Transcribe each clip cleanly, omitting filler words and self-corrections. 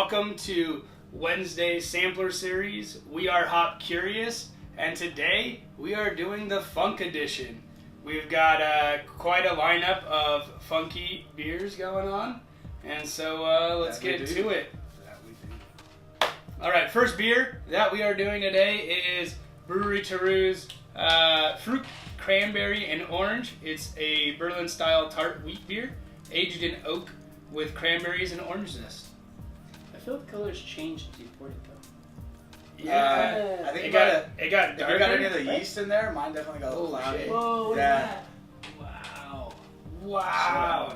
welcome to Wednesday Sampler Series. We are HopCurious, and today we are doing the Funk Edition. We've got quite a lineup of funky beers going on, and so let's get to it. All right, first beer that we are doing today is Bruery Terreux's Frucht, Cranberry, and Orange. It's a Berlin-style tart wheat beer, aged in oak with cranberries and orange zest. I feel the colors changed as you poured it, though. Yeah, I think it got darker. if you got any of the yeast in there, mine definitely got a little cloudy. Shit. Whoa, what is that? Wow.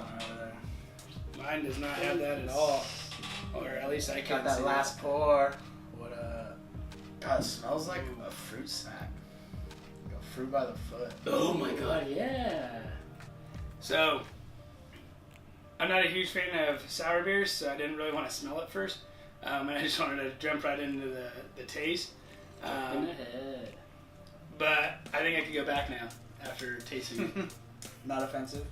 Mine does not have that at all. Or at least I can't Got that see last that. pour. What God, it smells like a fruit snack. Like a fruit by the foot. Oh my god, yeah. So, I'm not a huge fan of sour beers, so I didn't really want to smell it first. And I just wanted to jump right into the taste. In the head. But I think I could go back now after tasting it. Not offensive?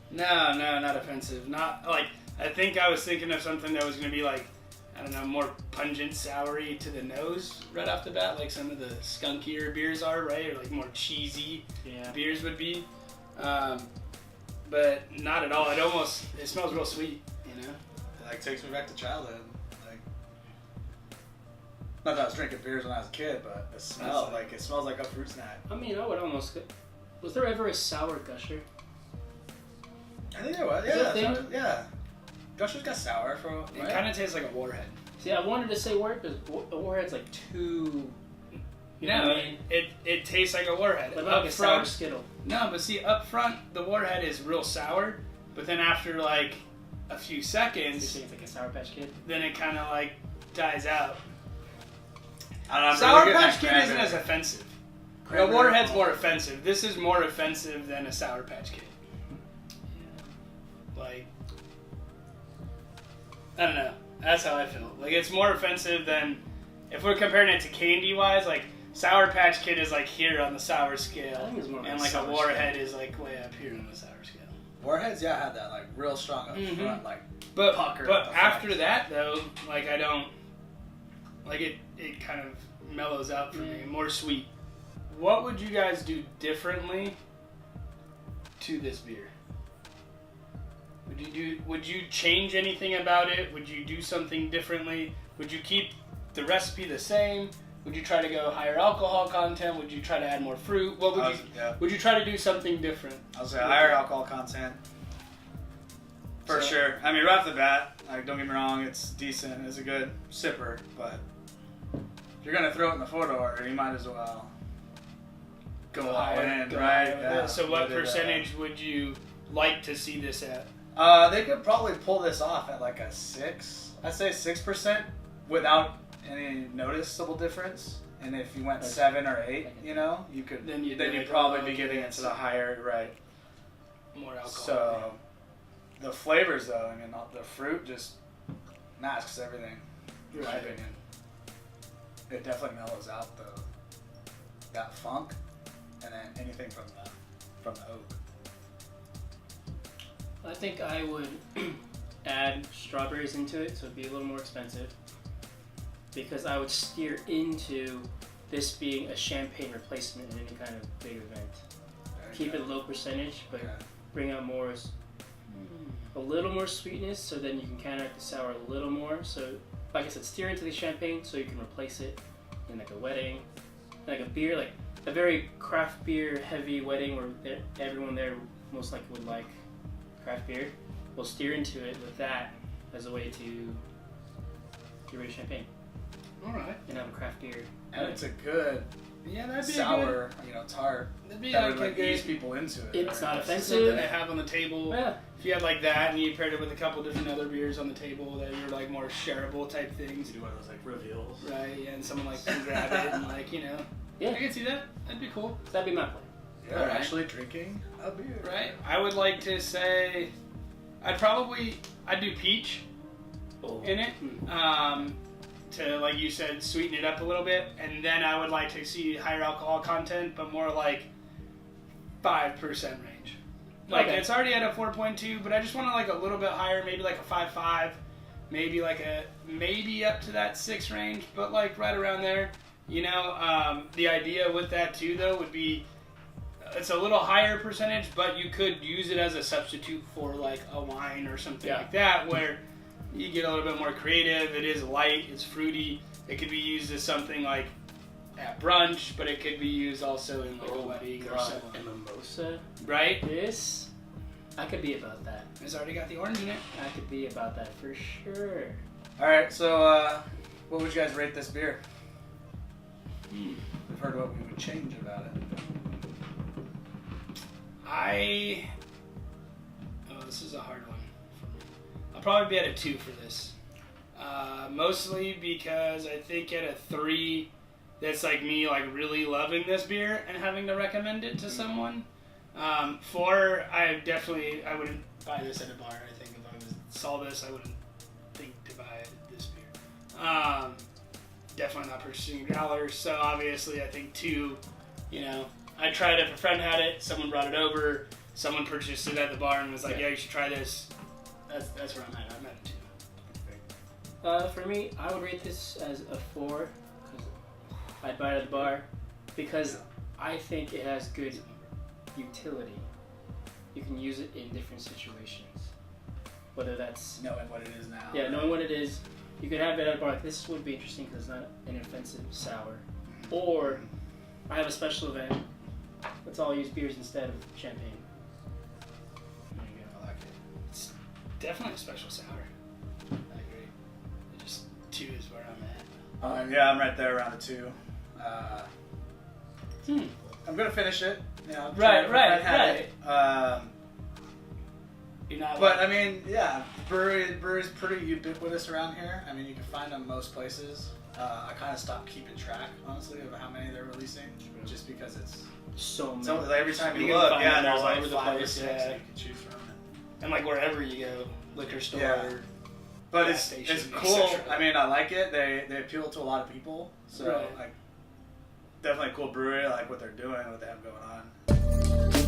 No, not offensive. Not like, I think I was thinking of something that was going to be like, I don't know, more pungent, soury to the nose right off the bat, like some of the skunkier beers are, right? Or like more cheesy beers would be. But not at all. It smells real sweet, you know? It like takes me back to childhood. Like, not that I was drinking beers when I was a kid, but it smells like a fruit snack. I mean, I would almost... Was there ever a sour gusher? I think there was, yeah. Gusher's got sour for It kind of tastes like a Warhead. See, I wanted to say Warhead because a Warhead's like too... You know what I mean? It tastes like a Warhead. Like a sour Skittle. No, but see, up front, the Warhead is real sour, but then after like a few seconds, It's like a Sour Patch Kid. then it kind of like dies out. I don't know, Sour Patch Kid isn't as offensive. The Cranberry Warhead's Orange. more offensive. This is more offensive than a Sour Patch Kid. Like, I don't know. That's how I feel. Like, it's more offensive than, if we're comparing it to candy-wise, like, Sour Patch Kid is like here on the sour scale, I think it's more and like a Warhead is like way up here on the sour scale. Warheads, had that like real strong up front, like But pucker. after that though, like I don't like it. It kind of mellows out for me, more sweet. What would you guys do differently to this beer? Would you change anything about it? Would you do something differently? Would you keep the recipe the same? Would you try to go higher alcohol content? Would you try to add more fruit? What would would you try to do something different? I'll say higher alcohol content. For sure. I mean, right off the bat, like, don't get me wrong, it's decent. It's a good sipper, but if you're going to throw it in the 4-door, you might as well go all in, right? Yeah. So what percentage would you like to see this at? They could probably pull this off at like a 6. I'd say 6% without any noticeable difference. And if you went 7 or 8, you could. Then you'd probably be getting into the higher, right? More alcohol. So the flavors, though, I mean, the fruit just masks everything. In my opinion, it definitely mellows out that funk, and then anything from the oak. I think I would add strawberries into it, so it'd be a little more expensive. Because I would steer into this being a champagne replacement in any kind of big event. Keep it low percentage, but bring out a little more sweetness, so then you can counteract the sour a little more. So, like I said, steer into the champagne so you can replace it in like a wedding, like a beer, like a very craft beer heavy wedding where everyone there most likely would like craft beer. We'll steer into it with that as a way to get rid of champagne. All right. And have a craft beer. And it's a good that'd be sour, tart. That'd be that like would ease people into it. It's not Something offensive. to have on the table. Yeah. If you had like that and you paired it with a couple different other beers on the table that are like more shareable type things. Do one of those like reveals. Right, and someone like can grab it and like, Yeah. I can see that. That'd be cool. That'd be my plan. Yeah, All right. actually drinking a beer. Right. I would like to say I'd do peach in it. To, like you said, sweeten it up a little bit, and then I would like to see higher alcohol content, but more like 5% range. Like, Okay. It's already at a 4.2, but I just want to like a little bit higher, maybe like a 5.5, maybe maybe up to that 6 range, but like right around there. You know, the idea with that too, though, would be it's a little higher percentage, but you could use it as a substitute for like a wine or something like that, where you get a little bit more creative. It is light, it's fruity. It could be used as something like at brunch, but it could be used also in like a wedding or something. A mimosa, right? This, I could be about that. It's already got the orange in it. I could be about that for sure. All right, so what would you guys rate this beer? We've heard what we would change about it. This is a hard one for me. I'll probably be at a 2 for this. Mostly because I think at a 3, that's like me like really loving this beer and having to recommend it to someone. 4, I wouldn't buy this at a bar. I think if I saw this, I wouldn't think to buy this beer. Definitely not purchasing growlers. So obviously, I think 2. You know, I tried it if a friend had it. Someone brought it over. Someone purchased it at the bar and was like, "Yeah, you should try this." That's where I'm at. I'm at a 2. For me, I would rate this as a 4 because I'd buy it at the bar because I think it has good utility. You can use it in different situations, whether that's Knowing what it is now. Yeah, knowing what it is. You could have it at a bar. Like, this would be interesting because it's not an offensive sour. Or I have a special event. Let's all use beers instead of champagne. There you go. I like it. It's definitely a special sour. I agree. It just 2 is where I'm at. Yeah, I'm right there around a 2. I'm gonna finish it. You know, Right. You're not. But I mean, yeah, brewery's pretty ubiquitous around here. I mean, you can find them most places. I kind of stopped keeping track, honestly, of how many they're releasing, just because it's so many. so every time you can look, find them there's all like over the 5 or place, 6 yeah. that you can choose from. And like wherever you go, liquor store. Yeah. But gas it's station, cool. etc. I mean, I like it. They appeal to a lot of people. So Right. like, definitely a cool brewery. I like what they're doing, what they have going on.